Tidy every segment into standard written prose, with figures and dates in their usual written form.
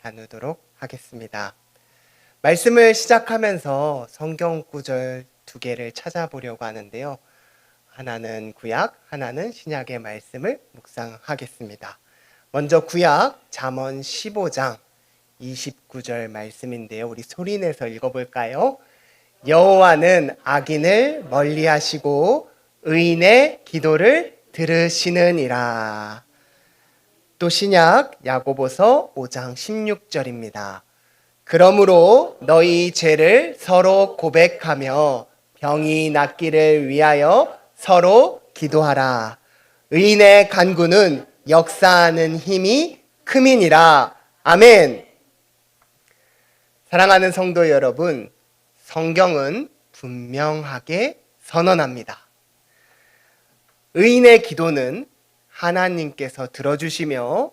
나누도록 하겠습니다. 말씀을 시작하면서 성경 구절 두 개를 찾아보려고 하는데요. 하나는 구약, 하나는 신약의 말씀을 묵상하겠습니다. 먼저 구약 잠언 15장 29절 말씀인데요. 우리 소리내서 읽어볼까요? 여호와는 악인을 멀리하시고 의인의 기도를 들으시느니라. 또 신약 야고보서 5장 16절입니다. 그러므로 너희 죄를 서로 고백하며 병이 낫기를 위하여 서로 기도하라. 의인의 간구는 역사하는 힘이 큼이니라. 아멘. 사랑하는 성도 여러분, 성경은 분명하게 선언합니다. 의인의 기도는 하나님께서 들어주시며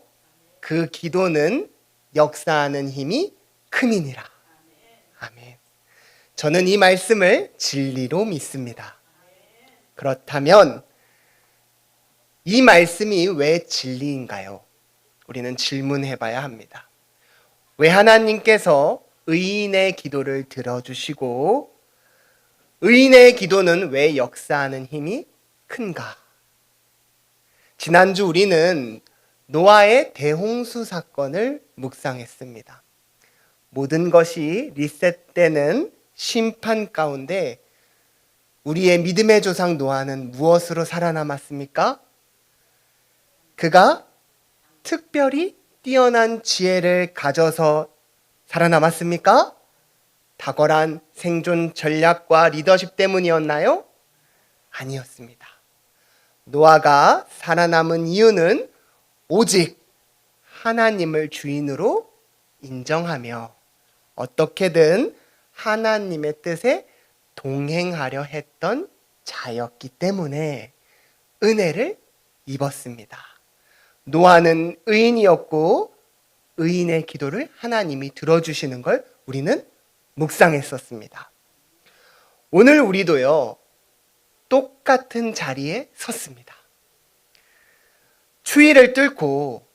그 기도는 역사하는 힘이 큼이니라. 아멘. 저는 이 말씀을 진리로 믿습니다. 그렇다면 이 말씀이 왜 진리인가요? 우리는 질문해봐야 합니다. 왜 하나님께서 의인의 기도를 들어주시고 의인의 기도는 왜 역사하는 힘이 큰가? 지난주 우리는 노아의 대홍수 사건을 묵상했습니다. 모든 것이 리셋되는 심판 가운데 우리의 믿음의 조상 노아는 무엇으로 살아남았습니까? 그가 특별히 뛰어난 지혜를 가져서 살아남았습니까? 탁월한 생존 전략과 리더십 때문이었나요? 아니었습니다. 노아가 살아남은 이유는 오직 하나님을 주인으로 인정하며 어떻게든 하나님의 뜻에 동행하려 했던 자였기 때문에 은혜를 입었습니다. 노아는 의인이었고 의인의 기도를 하나님이 들어주시는 걸 우리는 묵상했었습니다. 오늘 우리도요, 똑같은 자리에 섰습니다. 추위를 뚫고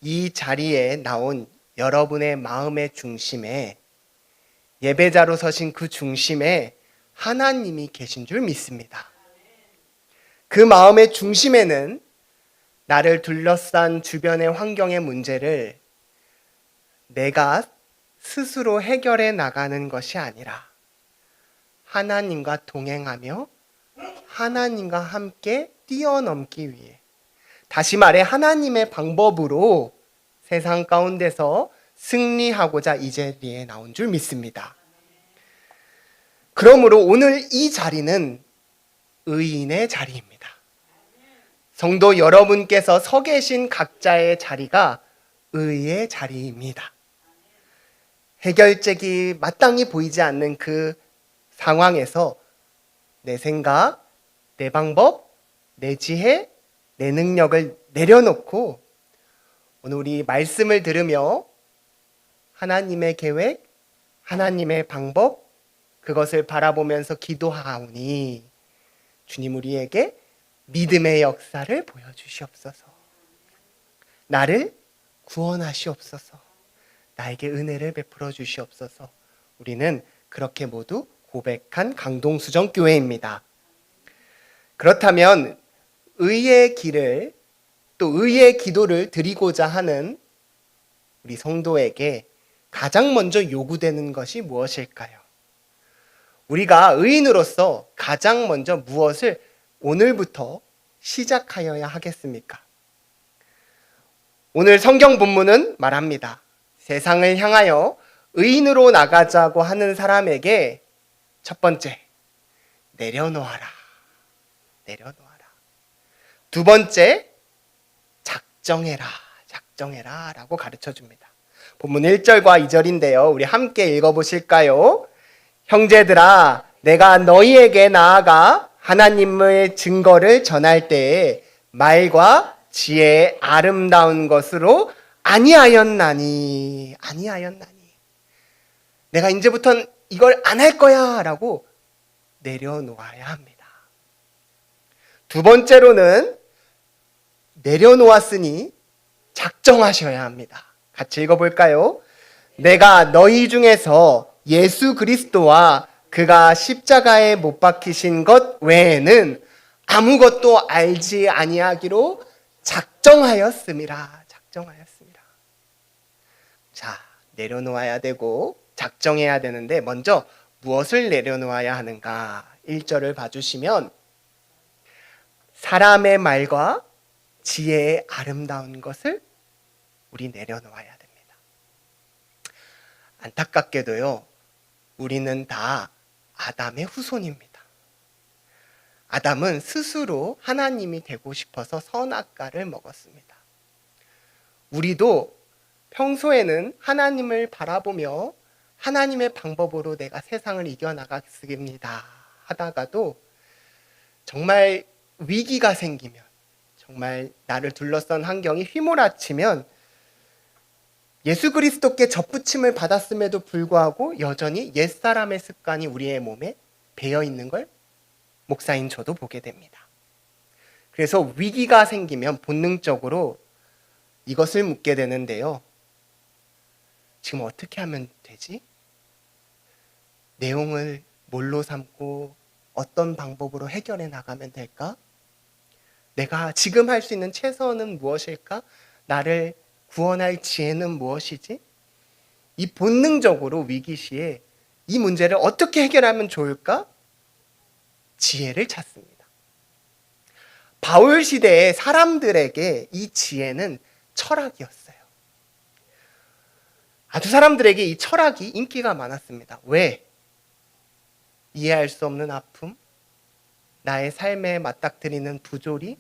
이 자리에 나온 여러분의 마음의 중심에, 예배자로 서신 그 중심에 하나님이 계신 줄 믿습니다. 그 마음의 중심에는 나를 둘러싼 주변의 환경의 문제를 내가 스스로 해결해 나가는 것이 아니라 하나님과 동행하며 하나님과 함께 뛰어넘기 위해, 다시 말해 하나님의 방법으로 세상 가운데서 승리하고자 이 자리에 나온 줄 믿습니다. 그러므로 오늘 이 자리는 의인의 자리입니다. 성도 여러분께서 서 계신 각자의 자리가 의의 자리입니다. 해결책이 마땅히 보이지 않는 그 상황에서 내 생각, 내 방법, 내 지혜, 내 능력을 내려놓고 오늘 우리 말씀을 들으며 하나님의 계획, 하나님의 방법, 그것을 바라보면서 기도하오니 주님 우리에게 믿음의 역사를 보여주시옵소서. 나를 구원하시옵소서. 나에게 은혜를 베풀어 주시옵소서. 우리는 그렇게 모두 고백한 강동수정교회입니다. 그렇다면 의의 길을, 또 의의 기도를 드리고자 하는 우리 성도에게 가장 먼저 요구되는 것이 무엇일까요? 우리가 의인으로서 가장 먼저 무엇을 오늘부터 시작하여야 하겠습니까? 오늘 성경 본문은 말합니다. 세상을 향하여 의인으로 나가자고 하는 사람에게 첫 번째, 내려놓아라. 내려놓아라. 두 번째, 작정해라 라고 가르쳐 줍니다. 본문 1절과 2절인데요. 우리 함께 읽어보실까요? 형제들아, 내가 너희에게 나아가 하나님의 증거를 전할 때에 말과 지혜의 아름다운 것으로 아니하였나니. 내가 이제부터는 이걸 안 할 거야 라고 내려놓아야 합니다. 두 번째로는 내려놓았으니 작정하셔야 합니다. 같이 읽어볼까요? 내가 너희 중에서 예수 그리스도와 그가 십자가에 못 박히신 것 외에는 아무것도 알지 아니하기로 작정하였음이라. 작정하였습니다. 자, 내려놓아야 되고 작정해야 되는데 먼저 무엇을 내려놓아야 하는가? 1절을 봐주시면 사람의 말과 지혜의 아름다운 것을 우리 내려놓아야 됩니다. 안타깝게도요, 우리는 다 아담의 후손입니다. 아담은 스스로 하나님이 되고 싶어서 선악과를 먹었습니다. 우리도 평소에는 하나님을 바라보며 하나님의 방법으로 내가 세상을 이겨나가겠습니다 하다가도 정말 위기가 생기면, 정말 나를 둘러싼 환경이 휘몰아치면 예수 그리스도께 접붙임을 받았음에도 불구하고 여전히 옛사람의 습관이 우리의 몸에 배어 있는 걸 목사인 저도 보게 됩니다. 그래서 위기가 생기면 본능적으로 이것을 묻게 되는데요. 지금 어떻게 하면 되지? 내용을 뭘로 삼고 어떤 방법으로 해결해 나가면 될까? 내가 지금 할 수 있는 최선은 무엇일까? 나를 구원할 지혜는 무엇이지? 이 본능적으로 위기 시에 이 문제를 어떻게 해결하면 좋을까? 지혜를 찾습니다. 바울 시대의 사람들에게 이 지혜는 철학이었어요. 아주 사람들에게 이 철학이 인기가 많았습니다. 왜? 이해할 수 없는 아픔, 나의 삶에 맞닥뜨리는 부조리,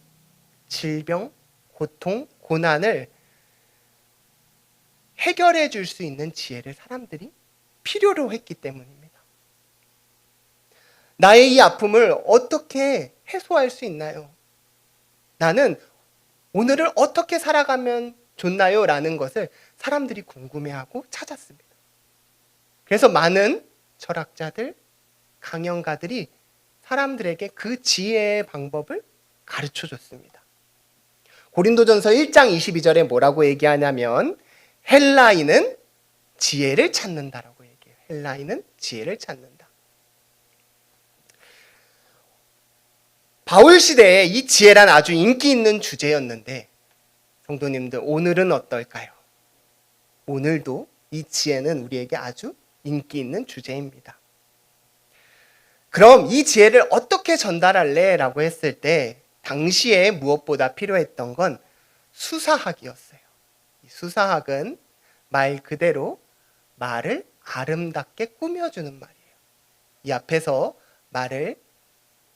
질병, 고통, 고난을 해결해 줄 수 있는 지혜를 사람들이 필요로 했기 때문입니다. 나의 이 아픔을 어떻게 해소할 수 있나요? 나는 오늘을 어떻게 살아가면 좋나요? 라는 것을 사람들이 궁금해하고 찾았습니다. 그래서 많은 철학자들, 강연가들이 사람들에게 그 지혜의 방법을 가르쳐 줬습니다. 고린도전서 1장 22절에 뭐라고 얘기하냐면 헬라인은 지혜를 찾는다라고 얘기해요. 헬라인은 지혜를 찾는다. 바울 시대에 이 지혜란 아주 인기 있는 주제였는데 성도님들 오늘은 어떨까요? 오늘도 이 지혜는 우리에게 아주 인기 있는 주제입니다. 그럼 이 지혜를 어떻게 전달할래? 라고 했을 때 당시에 무엇보다 필요했던 건 수사학이었어요. 이 수사학은 말 그대로 말을 아름답게 꾸며주는 말이에요. 이 앞에서 말을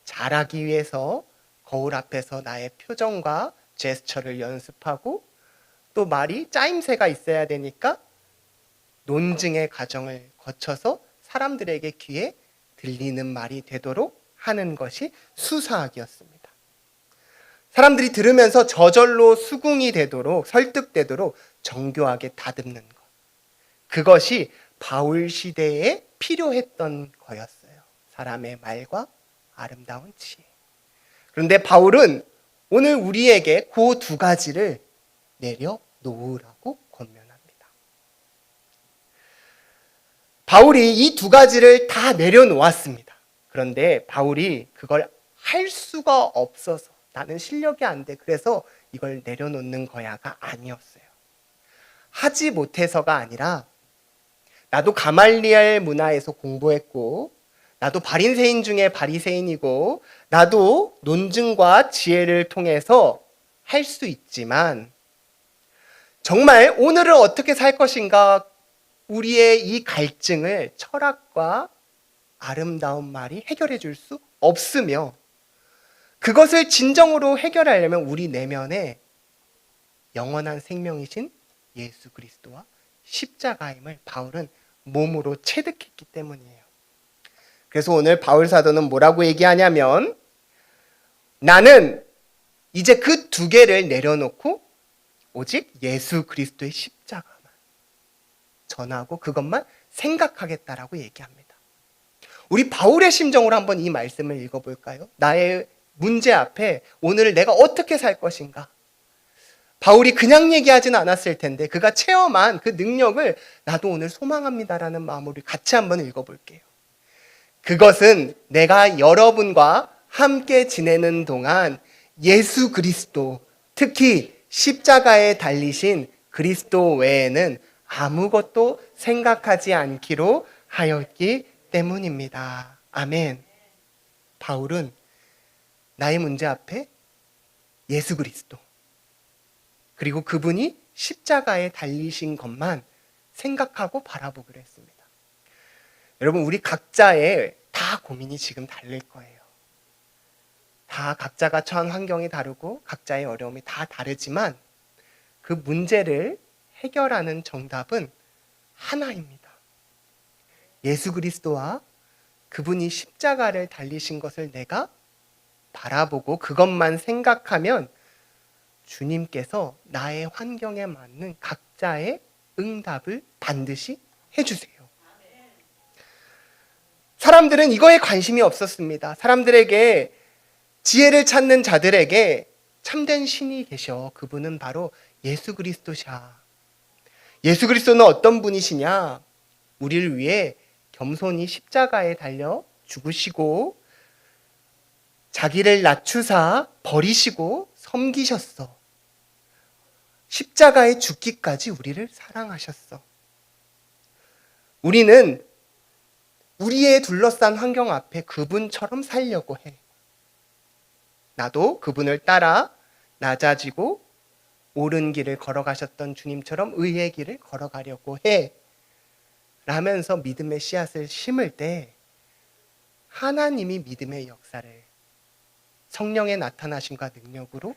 잘하기 위해서 거울 앞에서 나의 표정과 제스처를 연습하고 또 말이 짜임새가 있어야 되니까 논증의 과정을 거쳐서 사람들에게 귀에 들리는 말이 되도록 하는 것이 수사학이었습니다. 사람들이 들으면서 저절로 수긍이 되도록 설득되도록 정교하게 다듬는 것. 그것이 바울 시대에 필요했던 거였어요. 사람의 말과 아름다운 지혜. 그런데 바울은 오늘 우리에게 그 두 가지를 내려놓으라고 권면합니다. 바울이 이 두 가지를 다 내려놓았습니다. 그런데 바울이 그걸 할 수가 없어서 나는 실력이 안 돼. 그래서 이걸 내려놓는 거야가 아니었어요. 하지 못해서가 아니라 나도 가말리엘 문화에서 공부했고 나도 바리새인 중에 바리새인이고 나도 논증과 지혜를 통해서 할 수 있지만 정말 오늘을 어떻게 살 것인가 우리의 이 갈증을 철학과 아름다운 말이 해결해 줄 수 없으며 그것을 진정으로 해결하려면 우리 내면에 영원한 생명이신 예수 그리스도와 십자가임을 바울은 몸으로 체득했기 때문이에요. 그래서 오늘 바울 사도는 뭐라고 얘기하냐면 나는 이제 그 두 개를 내려놓고 오직 예수 그리스도의 십자가만 전하고 그것만 생각하겠다라고 얘기합니다. 우리 바울의 심정으로 한번 이 말씀을 읽어볼까요? 나의 문제 앞에 오늘 내가 어떻게 살 것인가? 바울이 그냥 얘기하진 않았을 텐데 그가 체험한 그 능력을 나도 오늘 소망합니다라는 마음으로 우리 같이 한번 읽어볼게요. 그것은 내가 여러분과 함께 지내는 동안 예수 그리스도, 특히 십자가에 달리신 그리스도 외에는 아무것도 생각하지 않기로 하였기 때문입니다. 아멘. 바울은 나의 문제 앞에 예수 그리스도, 그리고 그분이 십자가에 달리신 것만 생각하고 바라보기로 했습니다. 여러분, 우리 각자의 다 고민이 지금 다를 거예요. 다 각자가 처한 환경이 다르고 각자의 어려움이 다 다르지만 그 문제를 해결하는 정답은 하나입니다. 예수 그리스도와 그분이 십자가를 달리신 것을 내가 바라보고 그것만 생각하면 주님께서 나의 환경에 맞는 각자의 응답을 반드시 해주세요. 사람들은 이거에 관심이 없었습니다. 사람들에게 지혜를 찾는 자들에게 참된 신이 계셔. 그분은 바로 예수 그리스도시야. 예수 그리스도는 어떤 분이시냐? 우리를 위해 겸손히 십자가에 달려 죽으시고 자기를 낮추사 버리시고 섬기셨어. 십자가에 죽기까지 우리를 사랑하셨어. 우리는 우리의 둘러싼 환경 앞에 그분처럼 살려고 해. 나도 그분을 따라 낮아지고 옳은 길을 걸어가셨던 주님처럼 의의 길을 걸어가려고 해. 라면서 믿음의 씨앗을 심을 때 하나님이 믿음의 역사를 성령의 나타나심과 능력으로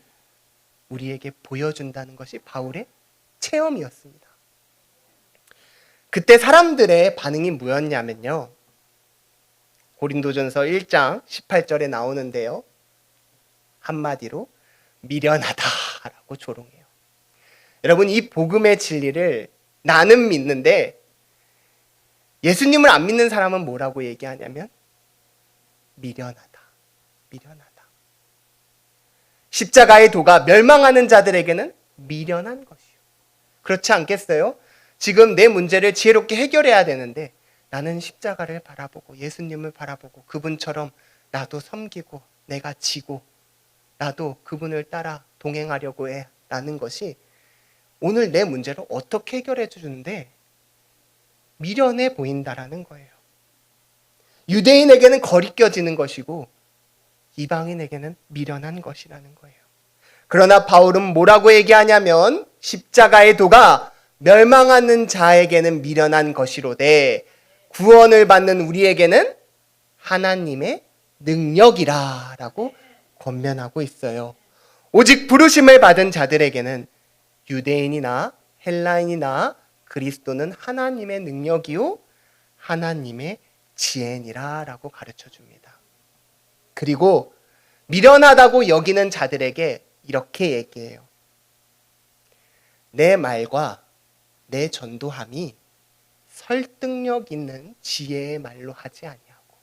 우리에게 보여준다는 것이 바울의 체험이었습니다. 그때 사람들의 반응이 뭐였냐면요. 고린도전서 1장 18절에 나오는데요. 한마디로 미련하다라고 조롱해요. 여러분, 이 복음의 진리를 나는 믿는데 예수님을 안 믿는 사람은 뭐라고 얘기하냐면 미련하다. 미련하다. 십자가의 도가 멸망하는 자들에게는 미련한 것이요. 그렇지 않겠어요? 지금 내 문제를 지혜롭게 해결해야 되는데 나는 십자가를 바라보고 예수님을 바라보고 그분처럼 나도 섬기고 내가 지고 나도 그분을 따라 동행하려고 해 라는 것이 오늘 내 문제를 어떻게 해결해 주는데 미련해 보인다라는 거예요. 유대인에게는 거리껴지는 것이고 이방인에게는 미련한 것이라는 거예요. 그러나 바울은 뭐라고 얘기하냐면 십자가의 도가 멸망하는 자에게는 미련한 것이로되 구원을 받는 우리에게는 하나님의 능력이라 라고 권면하고 있어요. 오직 부르심을 받은 자들에게는 유대인이나 헬라인이나 그리스도는 하나님의 능력이요 하나님의 지혜니라 라고 가르쳐 줍니다. 그리고 미련하다고 여기는 자들에게 이렇게 얘기해요. 내 말과 내 전도함이 설득력 있는 지혜의 말로 하지 아니하고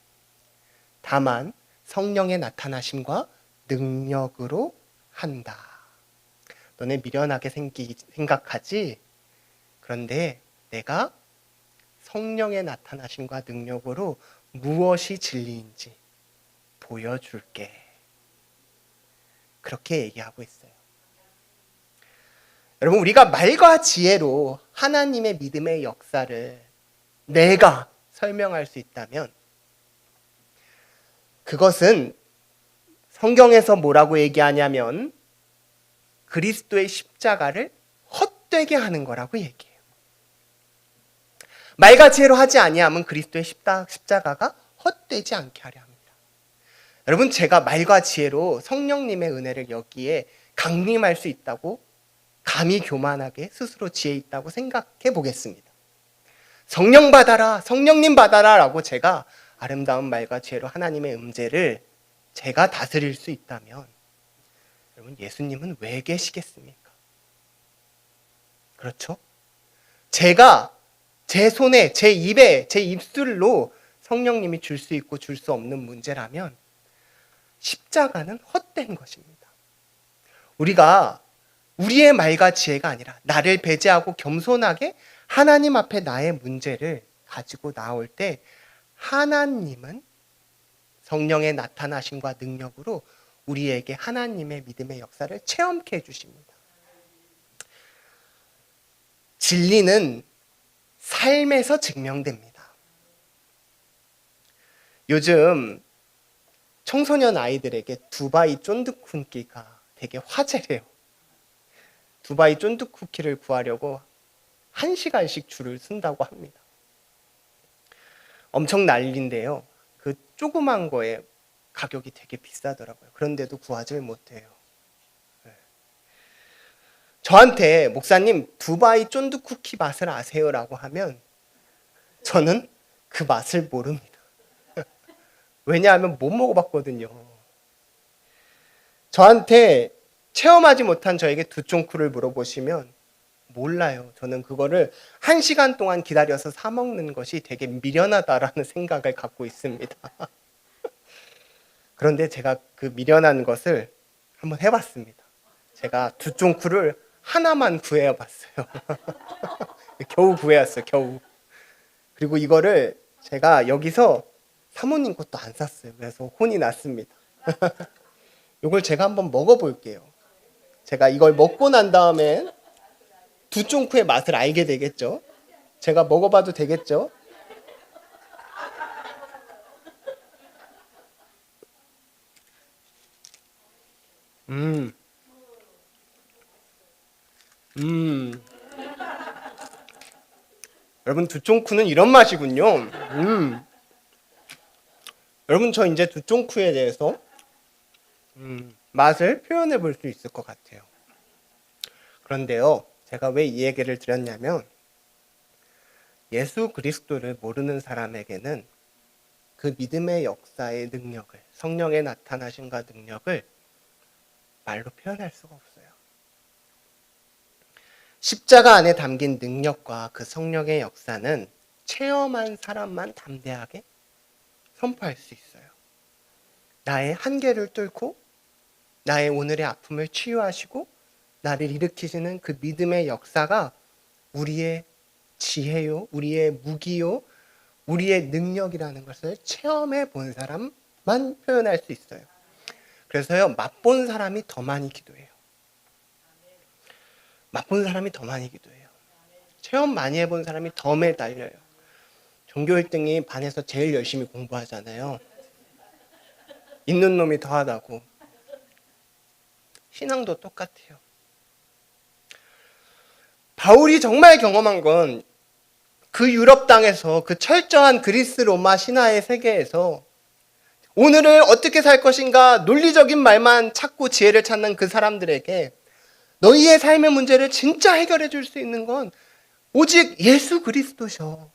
다만 성령의 나타나심과 능력으로 한다. 너네 미련하게 생각하지? 그런데 내가 성령의 나타나심과 능력으로 무엇이 진리인지 보여줄게. 그렇게 얘기하고 있어요. 여러분, 우리가 말과 지혜로 하나님의 믿음의 역사를 내가 설명할 수 있다면 그것은 성경에서 뭐라고 얘기하냐면 그리스도의 십자가를 헛되게 하는 거라고 얘기해요. 말과 지혜로 하지 아니하면 그리스도의 십자가가 헛되지 않게 하려 합니다. 여러분, 제가 말과 지혜로 성령님의 은혜를 여기에 강림할 수 있다고 감히 교만하게 스스로 지혜 있다고 생각해 보겠습니다. 성령 받아라, 성령님 받아라 라고 제가 아름다운 말과 지혜로 하나님의 음재를 제가 다스릴 수 있다면 여러분, 예수님은 왜 계시겠습니까? 그렇죠? 제가 제 손에, 제 입에, 제 입술로 성령님이 줄 수 있고 줄 수 없는 문제라면 십자가는 헛된 것입니다. 우리가 우리의 말과 지혜가 아니라 나를 배제하고 겸손하게 하나님 앞에 나의 문제를 가지고 나올 때 하나님은 성령의 나타나심과 능력으로 우리에게 하나님의 믿음의 역사를 체험케 해주십니다. 진리는 삶에서 증명됩니다. 요즘 청소년 아이들에게 두바이 쫀득쿠키가 되게 화제래요. 두바이 쫀득쿠키를 구하려고 1시간씩 줄을 쓴다고 합니다. 엄청 난리인데요. 그 조그만 거에 가격이 되게 비싸더라고요. 그런데도 구하지를 못해요. 저한테 목사님 두바이 쫀득쿠키 맛을 아세요? 라고 하면 저는 그 맛을 모릅니다. 왜냐하면 못 먹어봤거든요. 저한테 체험하지 못한 저에게 두쫑쿠를 물어보시면 몰라요. 저는 그거를 1시간 동안 기다려서 사 먹는 것이 되게 미련하다라는 생각을 갖고 있습니다. 그런데 제가 그 미련한 것을 한번 해봤습니다. 제가 두쫑쿠를 하나만 구해봤어요. 겨우 구해왔어요. 겨우. 그리고 이거를 제가 여기서 사모님 것도 안 샀어요. 그래서 혼이 났습니다. 이걸 제가 한번 먹어볼게요. 제가 이걸 먹고 난 다음에 두쫑쿠의 맛을 알게 되겠죠. 제가 먹어봐도 되겠죠. 여러분 두쫑쿠는 이런 맛이군요. 여러분 저 이제 두쫑쿠에 대해서 맛을 표현해 볼 수 있을 것 같아요. 그런데요, 제가 왜 이 얘기를 드렸냐면 예수 그리스도를 모르는 사람에게는 그 믿음의 역사의 능력을, 성령의 나타나심과 능력을 말로 표현할 수가 없어요. 십자가 안에 담긴 능력과 그 성령의 역사는 체험한 사람만 담대하게 선포할 수 있어요. 나의 한계를 뚫고 나의 오늘의 아픔을 치유하시고 나를 일으키시는 그 믿음의 역사가 우리의 지혜요, 우리의 무기요, 우리의 능력이라는 것을 체험해 본 사람만 표현할 수 있어요. 그래서요, 맛본 사람이 더 많이 기도해요. 맛본 사람이 더 많이 기도해요. 체험 많이 해본 사람이 더 매달려요. 전교 1등이 반에서 제일 열심히 공부하잖아요. 있는 놈이 더하다고. 신앙도 똑같아요. 바울이 정말 경험한 건 그 유럽 땅에서 그 철저한 그리스 로마 신화의 세계에서 오늘을 어떻게 살 것인가 논리적인 말만 찾고 지혜를 찾는 그 사람들에게 너희의 삶의 문제를 진짜 해결해 줄 수 있는 건 오직 예수 그리스도셔.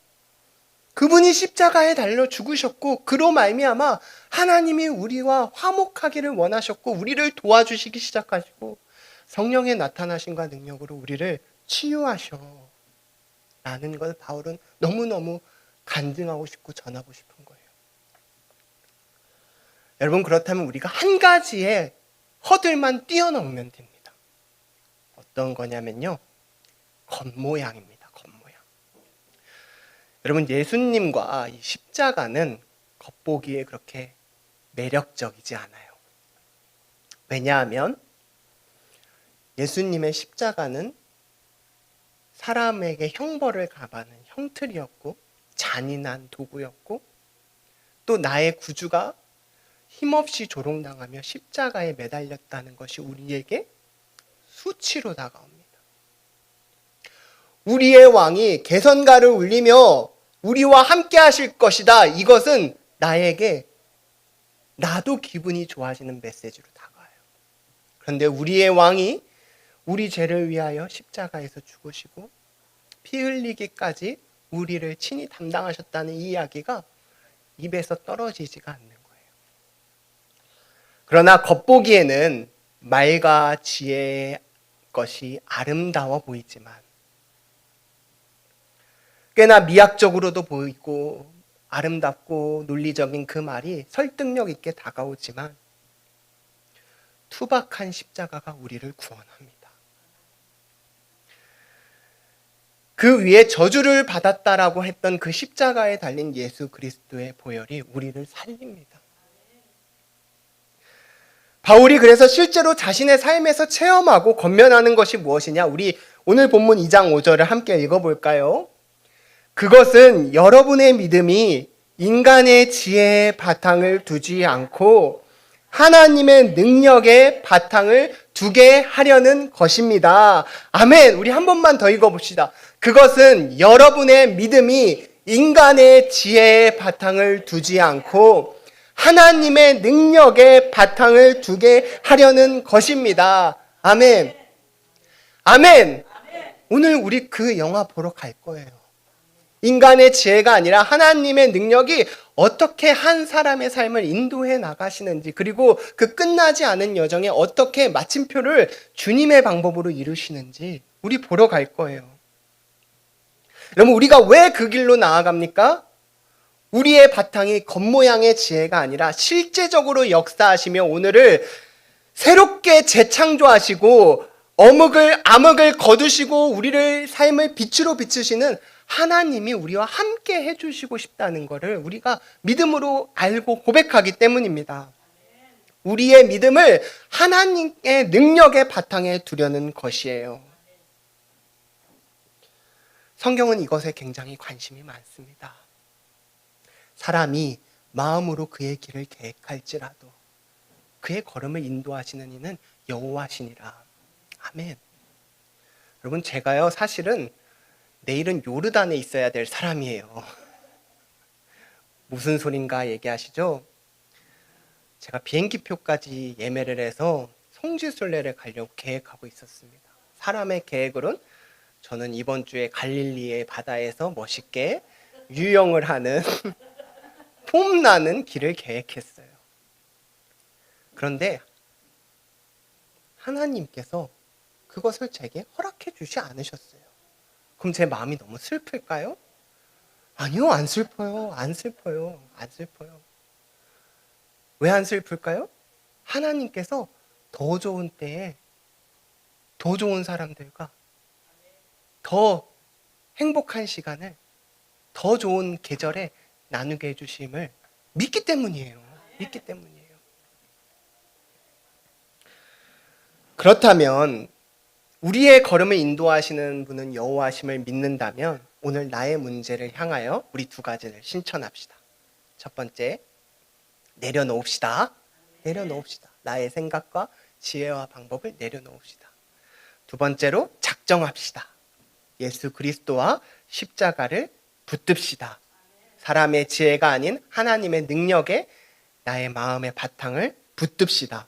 그분이 십자가에 달려 죽으셨고 그로 말미암아 하나님이 우리와 화목하기를 원하셨고 우리를 도와주시기 시작하시고 성령의 나타나심과 능력으로 우리를 치유하셔. 라는 걸 바울은 너무너무 간증하고 싶고 전하고 싶은 거예요. 여러분 그렇다면 우리가 한 가지의 허들만 뛰어넘으면 됩니다. 어떤 거냐면요. 겉모양입니다. 겉모양. 여러분 예수님과 이 십자가는 겉보기에 그렇게 매력적이지 않아요. 왜냐하면 예수님의 십자가는 사람에게 형벌을 가하는 형틀이었고 잔인한 도구였고 또 나의 구주가 힘없이 조롱당하며 십자가에 매달렸다는 것이 우리에게 수치로 다가옵니다. 우리의 왕이 개선가를 울리며 우리와 함께 하실 것이다. 이것은 나에게 나도 기분이 좋아지는 메시지로 다가와요. 그런데 우리의 왕이 우리 죄를 위하여 십자가에서 죽으시고 피 흘리기까지 우리를 친히 담당하셨다는 이 이야기가 입에서 떨어지지가 않는 거예요. 그러나 겉보기에는 말과 지혜의 것이 아름다워 보이지만 꽤나 미학적으로도 보이고 아름답고 논리적인 그 말이 설득력 있게 다가오지만 투박한 십자가가 우리를 구원합니다. 그 위에 저주를 받았다라고 했던 그 십자가에 달린 예수 그리스도의 보혈이 우리를 살립니다. 바울이 그래서 실제로 자신의 삶에서 체험하고 권면하는 것이 무엇이냐? 우리 오늘 본문 2장 5절을 함께 읽어볼까요? 그것은 여러분의 믿음이 인간의 지혜의 바탕을 두지 않고 하나님의 능력의 바탕을 두게 하려는 것입니다. 아멘. 우리 한 번만 더 읽어봅시다. 그것은 여러분의 믿음이 인간의 지혜의 바탕을 두지 않고 하나님의 능력의 바탕을 두게 하려는 것입니다. 아멘. 아멘. 오늘 우리 그 영화 보러 갈 거예요. 인간의 지혜가 아니라 하나님의 능력이 어떻게 한 사람의 삶을 인도해 나가시는지, 그리고 그 끝나지 않은 여정에 어떻게 마침표를 주님의 방법으로 이루시는지 우리 보러 갈 거예요. 여러분, 우리가 왜 그 길로 나아갑니까? 우리의 바탕이 겉모양의 지혜가 아니라 실제적으로 역사하시며 오늘을 새롭게 재창조하시고 암흑을 거두시고 우리를 삶을 빛으로 비추시는 하나님이 우리와 함께 해주시고 싶다는 것을 우리가 믿음으로 알고 고백하기 때문입니다. 우리의 믿음을 하나님의 능력의 바탕에 두려는 것이에요. 성경은 이것에 굉장히 관심이 많습니다. 사람이 마음으로 그의 길을 계획할지라도 그의 걸음을 인도하시는 이는 여호와시니라. 아멘. 여러분, 제가요 사실은 내일은 요르단에 있어야 될 사람이에요. 무슨 소린가 얘기하시죠? 제가 비행기표까지 예매를 해서 성지순례를 가려고 계획하고 있었습니다. 사람의 계획으로는 저는 이번 주에 갈릴리의 바다에서 멋있게 유영을 하는 폼나는 길을 계획했어요. 그런데 하나님께서 그것을 제게 허락해 주지 않으셨어요. 그럼 제 마음이 너무 슬플까요? 아니요, 안 슬퍼요. 안 슬퍼요. 안 슬퍼요. 왜 안 슬플까요? 하나님께서 더 좋은 때에 더 좋은 사람들과 더 행복한 시간을 더 좋은 계절에 나누게 해주심을 믿기 때문이에요. 믿기 때문이에요. 그렇다면 우리의 걸음을 인도하시는 분은 여호와심을 믿는다면 오늘 나의 문제를 향하여 우리 두 가지를 실천합시다. 첫 번째, 내려놓읍시다. 내려놓읍시다. 나의 생각과 지혜와 방법을 내려놓읍시다. 두 번째로, 작정합시다. 예수 그리스도와 십자가를 붙듭시다. 사람의 지혜가 아닌 하나님의 능력에 나의 마음의 바탕을 붙듭시다.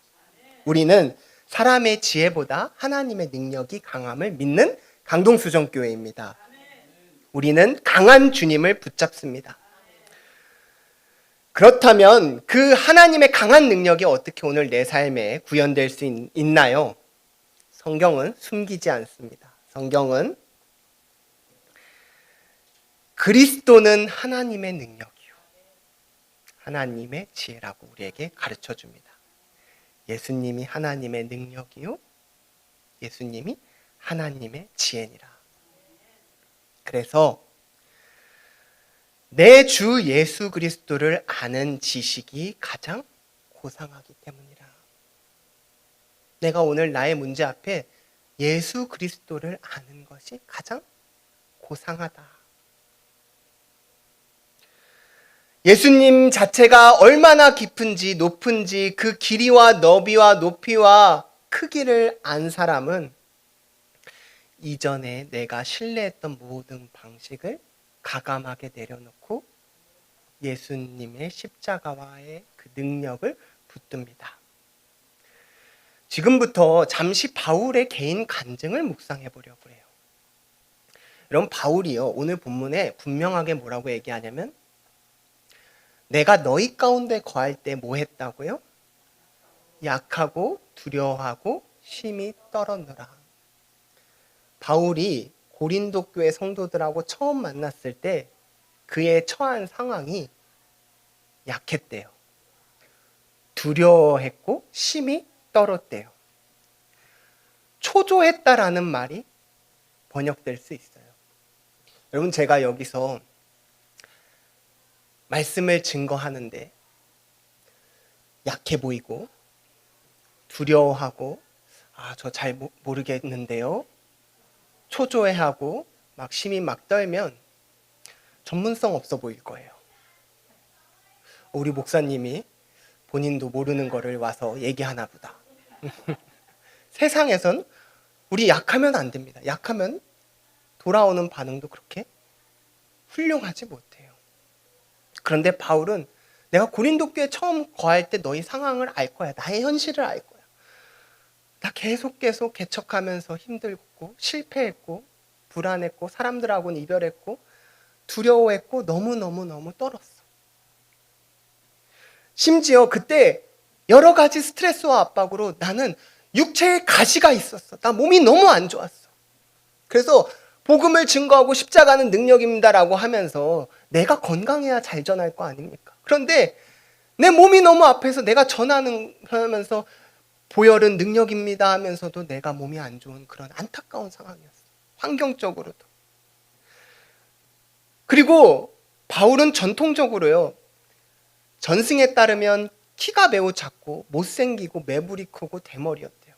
우리는 사람의 지혜보다 하나님의 능력이 강함을 믿는 강동수정교회입니다. 우리는 강한 주님을 붙잡습니다. 그렇다면 그 하나님의 강한 능력이 어떻게 오늘 내 삶에 구현될 수 있나요? 성경은 숨기지 않습니다. 성경은 그리스도는 하나님의 능력이요 하나님의 지혜라고 우리에게 가르쳐 줍니다. 예수님이 하나님의 능력이요 예수님이 하나님의 지혜니라. 그래서 내 주 예수 그리스도를 아는 지식이 가장 고상하기 때문이라. 내가 오늘 나의 문제 앞에 예수 그리스도를 아는 것이 가장 고상하다. 예수님 자체가 얼마나 깊은지 높은지 그 길이와 너비와 높이와 크기를 안 사람은 이전에 내가 신뢰했던 모든 방식을 가감하게 내려놓고 예수님의 십자가와의 그 능력을 붙듭니다. 지금부터 잠시 바울의 개인 간증을 묵상해 보려고 해요. 여러분, 바울이요 오늘 본문에 분명하게 뭐라고 얘기하냐면 내가 너희 가운데 거할 때 뭐 했다고요? 약하고 두려워하고 심히 떨었노라. 바울이 고린도 교회 성도들하고 처음 만났을 때 그의 처한 상황이 약했대요. 두려워했고 심히 떨었대요. 초조했다라는 말이 번역될 수 있어요. 여러분, 제가 여기서 말씀을 증거하는데 약해 보이고 두려워하고 저 잘 모르겠는데요, 초조해하고 막 심히 막 떨면 전문성 없어 보일 거예요. 우리 목사님이 본인도 모르는 거를 와서 얘기하나 보다. 세상에선 우리 약하면 안 됩니다. 약하면 돌아오는 반응도 그렇게 훌륭하지 못해요. 그런데 바울은 내가 고린도 교회 처음 거할 때 너희 상황을 알 거야. 나의 현실을 알 거야. 나 계속 개척하면서 힘들고 실패했고 불안했고 사람들하고는 이별했고 두려워했고 너무 떨었어. 심지어 그때 여러 가지 스트레스와 압박으로 나는 육체에 가시가 있었어. 나 몸이 너무 안 좋았어. 그래서 복음을 증거하고 십자가는 능력입니다라고 하면서 내가 건강해야 잘 전할 거 아닙니까? 그런데 내 몸이 너무 아파서 내가 전하면서 보혈은 능력입니다 하면서도 내가 몸이 안 좋은 그런 안타까운 상황이었어. 환경적으로도. 그리고 바울은 전통적으로요, 전승에 따르면 키가 매우 작고 못생기고 매부리 크고 대머리였대요.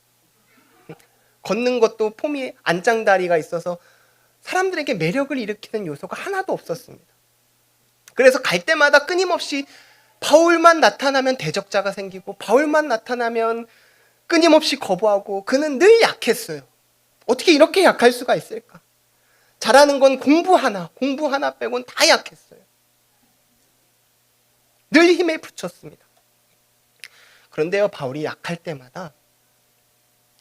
걷는 것도 폼이 안짱다리가 있어서 사람들에게 매력을 일으키는 요소가 하나도 없었습니다. 그래서 갈 때마다 끊임없이 바울만 나타나면 대적자가 생기고 바울만 나타나면 끊임없이 거부하고 그는 늘 약했어요. 어떻게 이렇게 약할 수가 있을까? 잘하는 건 공부 하나 빼곤 다 약했어요. 늘 힘에 부쳤습니다. 그런데요, 바울이 약할 때마다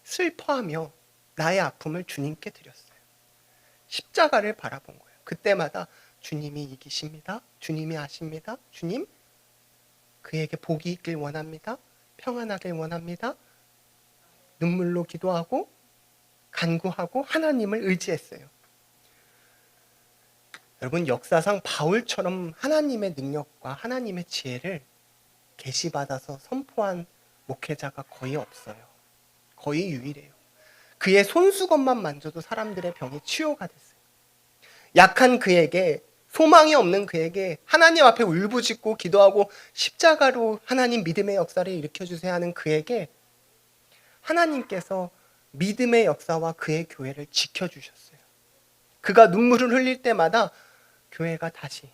슬퍼하며 나의 아픔을 주님께 드렸어요. 십자가를 바라본 거예요. 그때마다 주님이 이기십니다. 주님이 아십니다. 주님, 그에게 복이 있길 원합니다. 평안하길 원합니다. 눈물로 기도하고 간구하고 하나님을 의지했어요. 여러분, 역사상 바울처럼 하나님의 능력과 하나님의 지혜를 계시받아서 선포한 목회자가 거의 없어요. 거의 유일해요. 그의 손수건만 만져도 사람들의 병이 치유가 됐어요. 약한 그에게, 소망이 없는 그에게 하나님 앞에 울부짖고 기도하고 십자가로 하나님 믿음의 역사를 일으켜주세요 하는 그에게 하나님께서 믿음의 역사와 그의 교회를 지켜주셨어요. 그가 눈물을 흘릴 때마다 교회가 다시,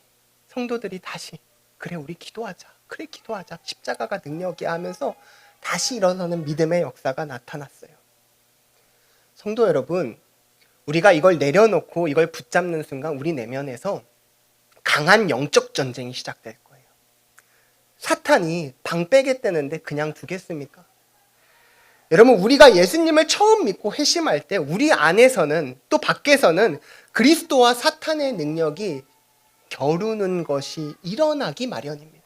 성도들이 다시, 그래 우리 기도하자, 그래 기도하자, 십자가가 능력이야 하면서 다시 일어나는 믿음의 역사가 나타났어요. 성도 여러분, 우리가 이걸 내려놓고 이걸 붙잡는 순간 우리 내면에서 강한 영적 전쟁이 시작될 거예요. 사탄이 방 빼겠다는데 그냥 두겠습니까? 여러분, 우리가 예수님을 처음 믿고 회심할 때 우리 안에서는 또 밖에서는 그리스도와 사탄의 능력이 겨루는 것이 일어나기 마련입니다.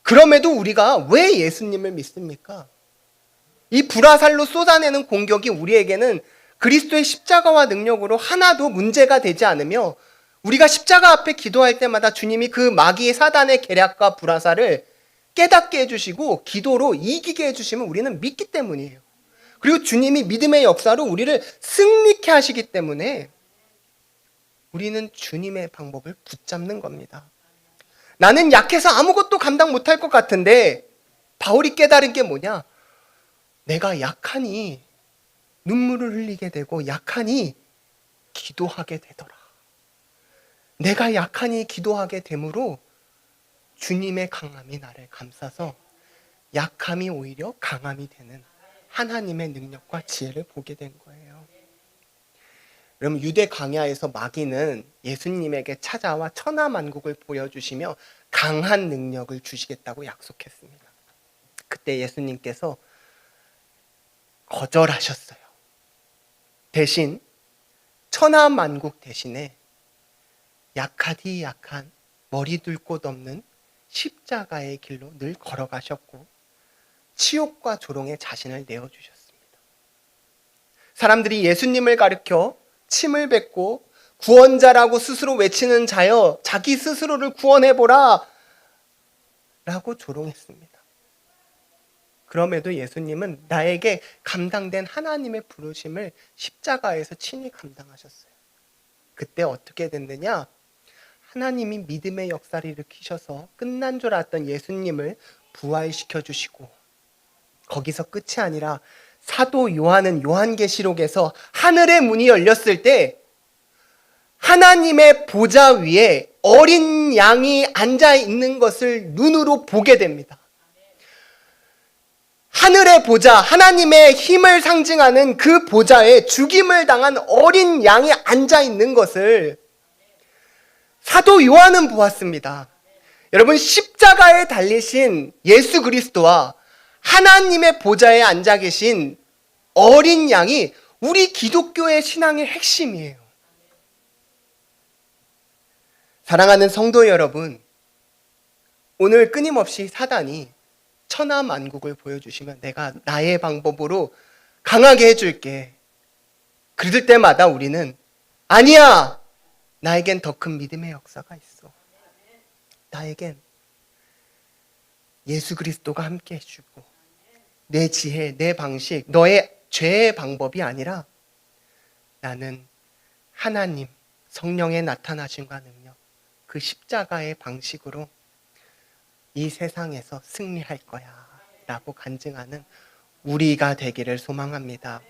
그럼에도 우리가 왜 예수님을 믿습니까? 이 불화살로 쏟아내는 공격이 우리에게는 그리스도의 십자가와 능력으로 하나도 문제가 되지 않으며 우리가 십자가 앞에 기도할 때마다 주님이 그 마귀의 사단의 계략과 불화살을 깨닫게 해주시고 기도로 이기게 해주시면 우리는 믿기 때문이에요. 그리고 주님이 믿음의 역사로 우리를 승리케 하시기 때문에 우리는 주님의 방법을 붙잡는 겁니다. 나는 약해서 아무것도 감당 못할 것 같은데 바울이 깨달은 게 뭐냐? 내가 약하니 눈물을 흘리게 되고 약하니 기도하게 되더라. 내가 약하니 기도하게 되므로 주님의 강함이 나를 감싸서 약함이 오히려 강함이 되는 하나님의 능력과 지혜를 보게 된 거예요. 여러분, 유대 광야에서 마귀는 예수님에게 찾아와 천하만국을 보여주시며 강한 능력을 주시겠다고 약속했습니다. 그때 예수님께서 거절하셨어요. 대신 천하만국 대신에 약하디 약한 머리 둘 곳 없는 십자가의 길로 늘 걸어가셨고 치욕과 조롱의 자신을 내어주셨습니다. 사람들이 예수님을 가리켜 침을 뱉고 구원자라고 스스로 외치는 자여 자기 스스로를 구원해보라 라고 조롱했습니다. 그럼에도 예수님은 나에게 감당된 하나님의 부르심을 십자가에서 친히 감당하셨어요. 그때 어떻게 됐느냐? 하나님이 믿음의 역사를 일으키셔서 끝난 줄 알았던 예수님을 부활시켜 주시고, 거기서 끝이 아니라 사도 요한은 요한계시록에서 하늘의 문이 열렸을 때 하나님의 보좌 위에 어린 양이 앉아 있는 것을 눈으로 보게 됩니다. 하늘의 보좌, 하나님의 힘을 상징하는 그 보좌에 죽임을 당한 어린 양이 앉아 있는 것을 사도 요한은 보았습니다. 여러분, 십자가에 달리신 예수 그리스도와 하나님의 보좌에 앉아 계신 어린 양이 우리 기독교의 신앙의 핵심이에요. 사랑하는 성도 여러분, 오늘 끊임없이 사단이 천하만국을 보여주시면 내가 나의 방법으로 강하게 해줄게. 그럴 때마다 우리는 아니야! 나에겐 더 큰 믿음의 역사가 있어. 나에겐 예수 그리스도가 함께 해주고 내 지혜, 내 방식, 너의 죄의 방법이 아니라 나는 하나님, 성령의 나타나심과 능력, 그 십자가의 방식으로 이 세상에서 승리할 거야 라고 간증하는 우리가 되기를 소망합니다.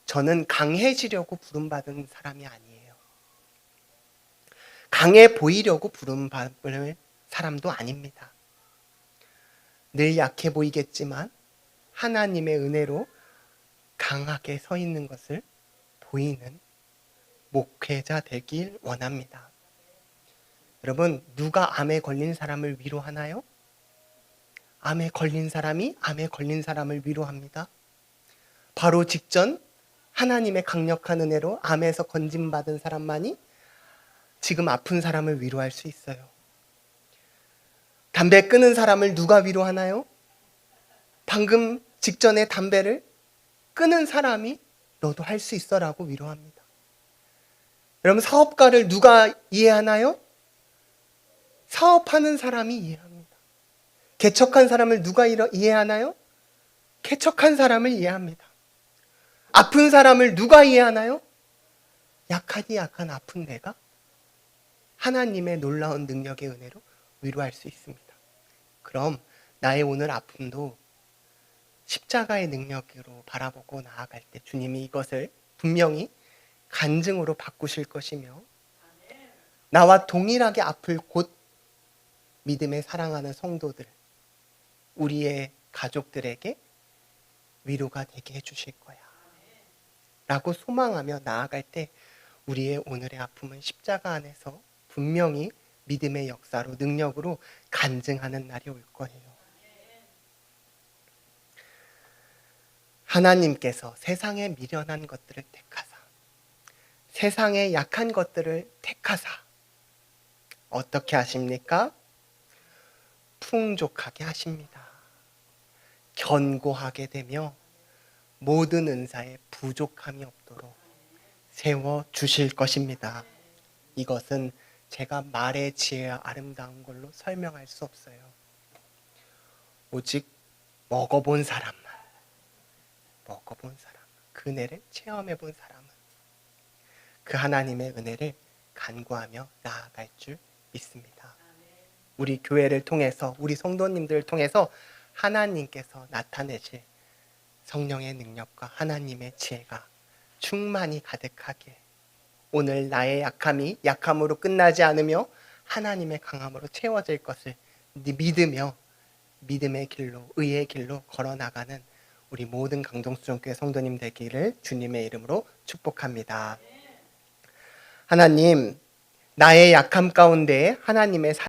저는 강해지려고 부름받은 사람이 아니에요. 강해 보이려고 부름받을 사람도 아닙니다. 늘 약해 보이겠지만 하나님의 은혜로 강하게 서 있는 것을 보이는 목회자 되길 원합니다. 여러분, 누가 암에 걸린 사람을 위로하나요? 암에 걸린 사람이 암에 걸린 사람을 위로합니다. 바로 직전 하나님의 강력한 은혜로 암에서 건짐받은 사람만이 지금 아픈 사람을 위로할 수 있어요. 담배 끊은 사람을 누가 위로하나요? 방금 직전에 담배를 끊은 사람이 너도 할 수 있어라고 위로합니다. 여러분, 사업가를 누가 이해하나요? 사업하는 사람이 이해합니다. 개척한 사람을 누가 이해하나요? 개척한 사람을 이해합니다. 아픈 사람을 누가 이해하나요? 약하디 약한 아픈 내가 하나님의 놀라운 능력의 은혜로 위로할 수 있습니다. 그럼 나의 오늘 아픔도 십자가의 능력으로 바라보고 나아갈 때 주님이 이것을 분명히 간증으로 바꾸실 것이며 나와 동일하게 아플 곳 믿음에 사랑하는 성도들, 우리의 가족들에게 위로가 되게 해주실 거야 라고 소망하며 나아갈 때 우리의 오늘의 아픔은 십자가 안에서 분명히 믿음의 역사로 능력으로 간증하는 날이 올 거예요. 하나님께서 세상에 미련한 것들을 택하사 세상에 약한 것들을 택하사 어떻게 하십니까? 풍족하게 하십니다. 견고하게 되며 모든 은사에 부족함이 없도록 세워주실 것입니다. 이것은 제가 말의 지혜와 아름다운 걸로 설명할 수 없어요. 오직 먹어본 사람만, 그 은혜를 체험해본 사람은 그 하나님의 은혜를 간구하며 나아갈 줄 믿습니다. 우리 교회를 통해서, 우리 성도님들을 통해서 하나님께서 나타내실 성령의 능력과 하나님의 지혜가 충만히 가득하게 오늘 나의 약함이 약함으로 끝나지 않으며 하나님의 강함으로 채워질 것을 믿으며 믿음의 길로, 의의 길로 걸어나가는 우리 모든 강동수정교회 성도님 되기를 주님의 이름으로 축복합니다. 하나님, 나의 약함 가운데 하나님의